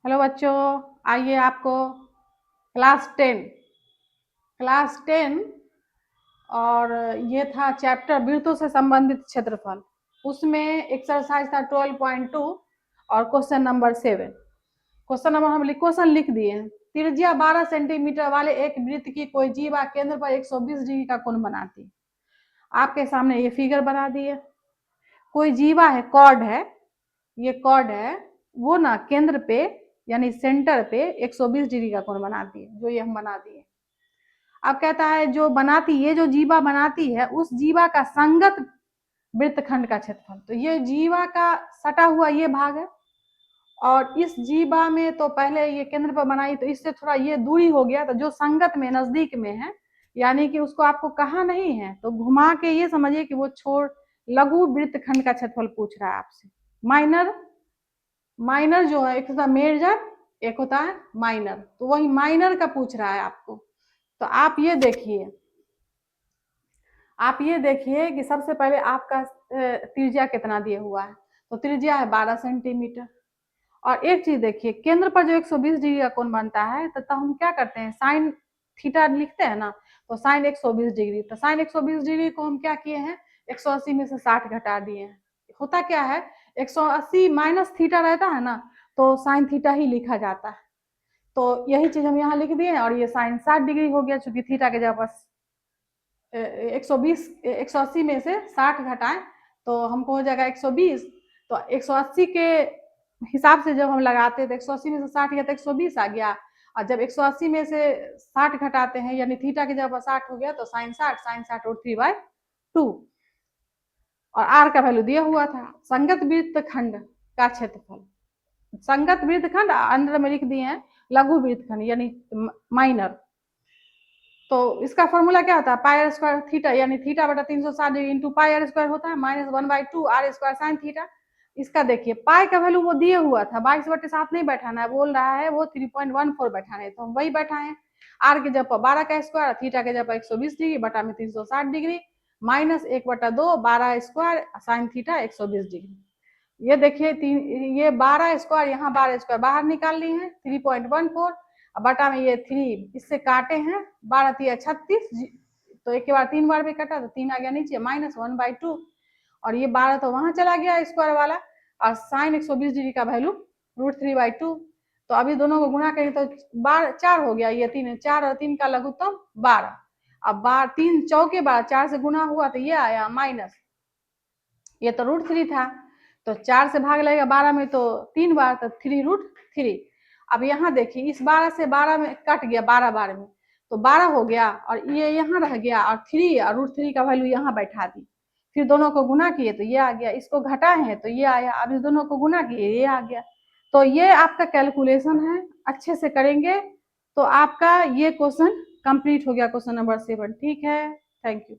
Hello बच्चों, आइए आपको क्लास 10 और ये था चैप्टर वृत्तों से संबंधित क्षेत्रफल। उसमें एक्सरसाइज था 12.2 और क्वेश्चन नंबर 7। क्वेश्चन नंबर हम क्वेश्चन लिख दिए हैं। त्रिज्या 12 सेंटीमीटर वाले एक वृत्त की कोई जीवा केंद्र पर 120 डिग्री का कोण बनाती है। आपके सामने ये फिगर बना दी है। कोई जीवा है, कॉर्ड है, ये कॉर्ड है, वो ना केंद्र पे यानी सेंटर पे 120 डिग्री का कोण बनाती है, जो ये हम बना दिए। अब कहता है जो बनाती, ये जो जीवा बनाती है उस जीवा का संगत वृत्तखंड का क्षेत्रफल। तो ये जीवा का सटा हुआ ये भाग है और इस जीवा में तो पहले ये केंद्र पर बनाई, तो इससे थोड़ा ये दूरी हो गया, तो जो संगत में नजदीक में है यानी कि उसको आपको कहा नहीं है तो घुमा के ये समझिए कि वो छोड़ लघु वृत्तखंड का क्षेत्रफल पूछ रहा है आपसे। माइनर जो है, एक होता है मेजर, एक होता है माइनर, तो वही माइनर का पूछ रहा है आपको। तो आप ये देखिए कि सबसे पहले आपका त्रिज्या कितना दिया हुआ है। तो त्रिज्या है 12 सेंटीमीटर। और एक चीज देखिए, केंद्र पर जो 120 डिग्री का कोण बनता है तो हम क्या करते हैं, साइन थीटा लिखते हैं ना। तो साइन 120 डिग्री, तो साइन 120 डिग्री को हम क्या किए हैं, 180 में से 60 घटा दिए हैं। होता क्या है, 180 माइनस थीटा रहता है ना, तो साइन थीटा ही लिखा जाता है। तो यही चीज हम यहाँ लिख दिए और ये साइन 60 डिग्री हो गया, चूंकि थीटा के जगह 180 में से 60 घटाएं तो हमको हो जाएगा 120। तो 180 के हिसाब से जब हम लगाते हैं तो 180 में से 60 गया तो 120 आ गया। और जब 180 में से 60 घटाते हैं यानी थीटा की जगह 60 हो गया, तो साइन 60 रूट 3/2। और आर का वैल्यू दिया हुआ था। संगत वृत्तखंड का क्षेत्रफल, संगत वृत्तखंड अंदर में लिख दिए हैं लघु वृत्तखंड यानी माइनर। तो इसका फॉर्मूला क्या होता है, पाई आर स्क्वायर थीटा यानी थीटा बटा 360 degree into pi R square होता है -1/2 आर स्क्वायर साइन थीटा। इसका देखिए पाई का वैल्यू वो दिए हुआ था, 22/7 नहीं बैठाना है, बोल रहा है वो 3.14 बैठाना है, तो हम वही बैठाए। आर के जगह 12 का स्क्वायर, थीटा के जगह 120 डिग्री बटा में 360 degree -1/2 12 square sine theta 120 degree. ये देखिए ये 12 स्क्वायर, यहाँ 12 स्क्वायर बाहर निकाल ली है 3.14 बटा में ये 3 इससे काटे हैं 12 3 36, तो एक के बाद 3 बार भी कटा तो 3 आ गया नीचे -1/2। और ये 12 तो वहां चला गया स्क्वायर वाला, और साइन 120 डिग्री का वैल्यू √3/2। तो अभी दोनों को गुणा करें तो 4 हो गया, ये 3 4 और 3 का लघुत्तम 12। अब 3 चौके 12, 4 से गुना हुआ तो ये आया माइनस, ये तो √3 था, तो 4 से भाग लगेगा 12 में तो 3 बार, तो 3√3। अब यहाँ देखिए इस 12 से 12 में कट गया, 12 बार में तो 12 हो गया, और ये यहाँ रह गया, और 3 और √3 का वैल्यू यहाँ बैठा दी। फिर दोनों को गुना किए तो ये आ गया, इसको घटाए हैं तो ये आया, अब इस दोनों को गुना किए ये आ गया। तो ये आपका कैलकुलेशन है, अच्छे से करेंगे तो आपका ये क्वेश्चन कंप्लीट हो गया, क्वेश्चन नंबर 7। ठीक है, थैंक यू।